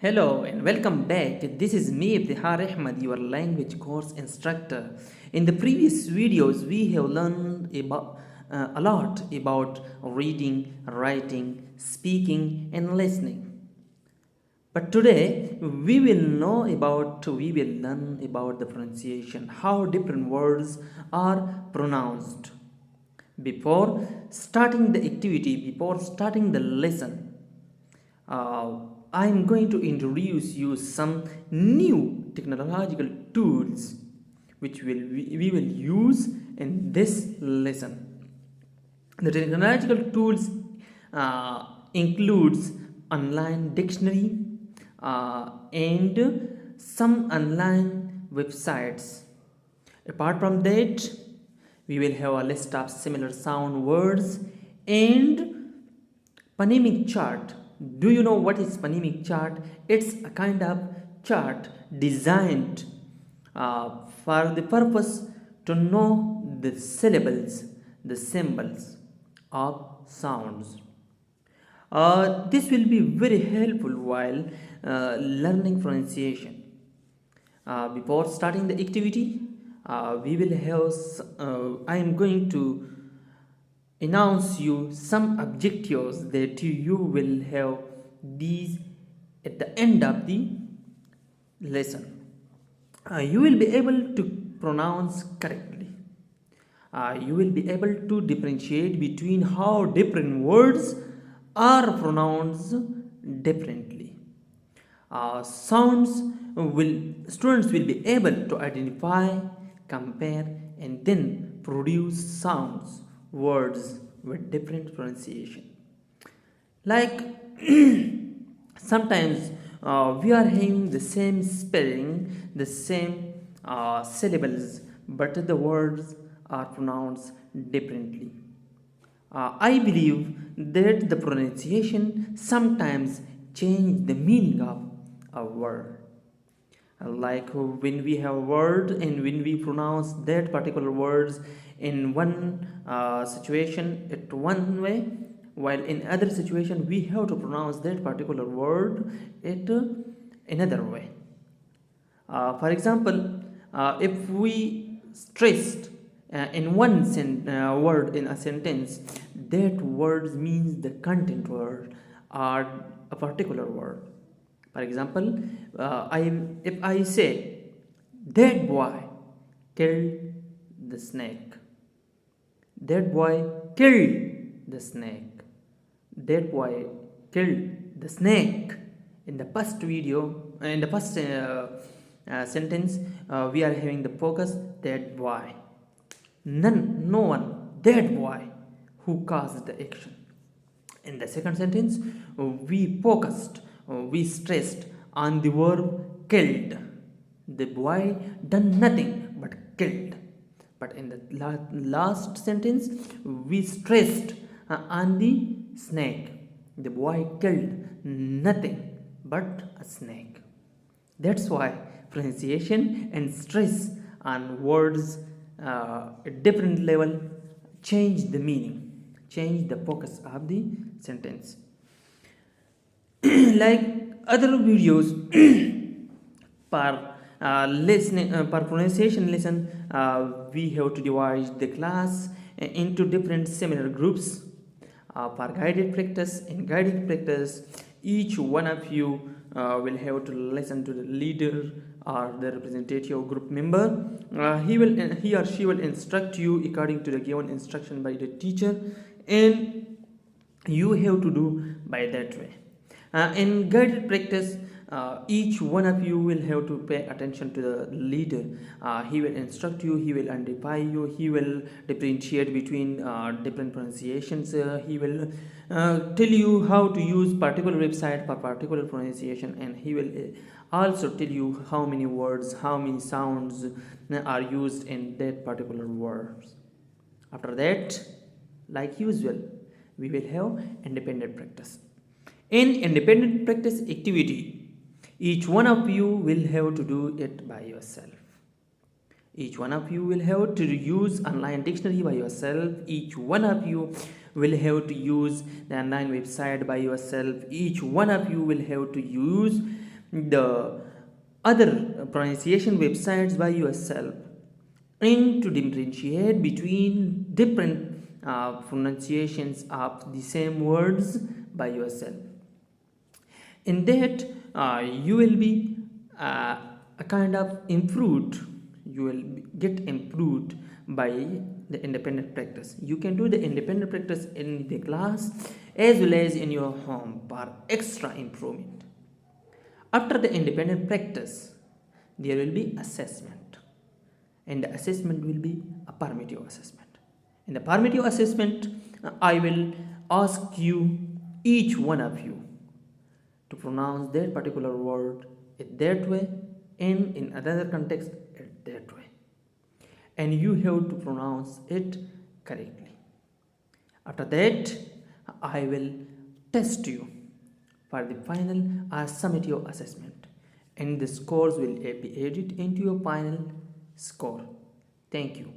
Hello and welcome back. This is me, Ibtihar Ahmad, your language course instructor. In the previous videos, we have learned a lot about reading, writing, speaking, and listening. But today, we will learn about the pronunciation, how different words are pronounced. Before starting the activity, before starting the lesson, uh, I am going to introduce you some new technological tools which we will use in this lesson. The technological tools includes online dictionary and some online websites. Apart from that, we will have a list of similar sound words and phonemic chart. Do you know what is phonemic chart? It's a kind of chart designed for the purpose to know the syllables, the symbols of sounds. This will be very helpful while learning pronunciation. Before starting the activity, we will have. I am going to announce you some objectives that you will have these at the end of the lesson. You will be able to pronounce correctly. You will be able to differentiate between how different words are pronounced differently. Sounds will Students will be able to identify, compare, and then produce sounds, words with different pronunciation. Like sometimes we are having the same spelling, the same syllables, but the words are pronounced differently. I believe that the pronunciation sometimes change the meaning of a word. Like when we have a word and when we pronounce that particular words in one situation it one way, while in other situation we have to pronounce that particular word it another way. For example, if we stressed in word in a sentence, that word means the content word or a particular word. For example, if I say that boy killed the snake, that boy killed the snake, that boy killed the snake. In the first sentence, we are having the focus that boy. No one, that boy who caused the action. In the second sentence, we stressed on the verb killed. The boy done nothing but killed. But in the last sentence, we stressed on the snake. The boy killed nothing but a snake. That's why pronunciation and stress on words at different level change the meaning, change the focus of the sentence. Like other videos per per pronunciation lesson, we have to divide the class into different similar groups. For guided practice, in guided practice, each one of you will have to listen to the leader or the representative group member. He or she will instruct you according to the given instruction by the teacher, and you have to do by that way. In guided practice, each one of you will have to pay attention to the leader. He will instruct you, he will identify you, he will differentiate between different pronunciations. He will tell you how to use particular website for particular pronunciation, and he will also tell you how many words, how many sounds are used in that particular words. After that, like usual, we will have independent practice. In independent practice activity, each one of you will have to do it by yourself. Each one of you will have to use online dictionary by yourself. Each one of you will have to use the online website by yourself. Each one of you will have to use the other pronunciation websites by yourself and to differentiate between different pronunciations of the same words by yourself. In that, you will be a kind of improved, you will get improved by the independent practice. You can do the independent practice in the class as well as in your home for extra improvement. After the independent practice, there will be assessment, and the assessment will be a formative assessment. In the formative assessment, I will ask you, each one of you, to pronounce that particular word in that way and in another context that way, and you have to pronounce it correctly. After that, I will test you for the final or summative assessment, and the scores will be added into your final score. Thank you.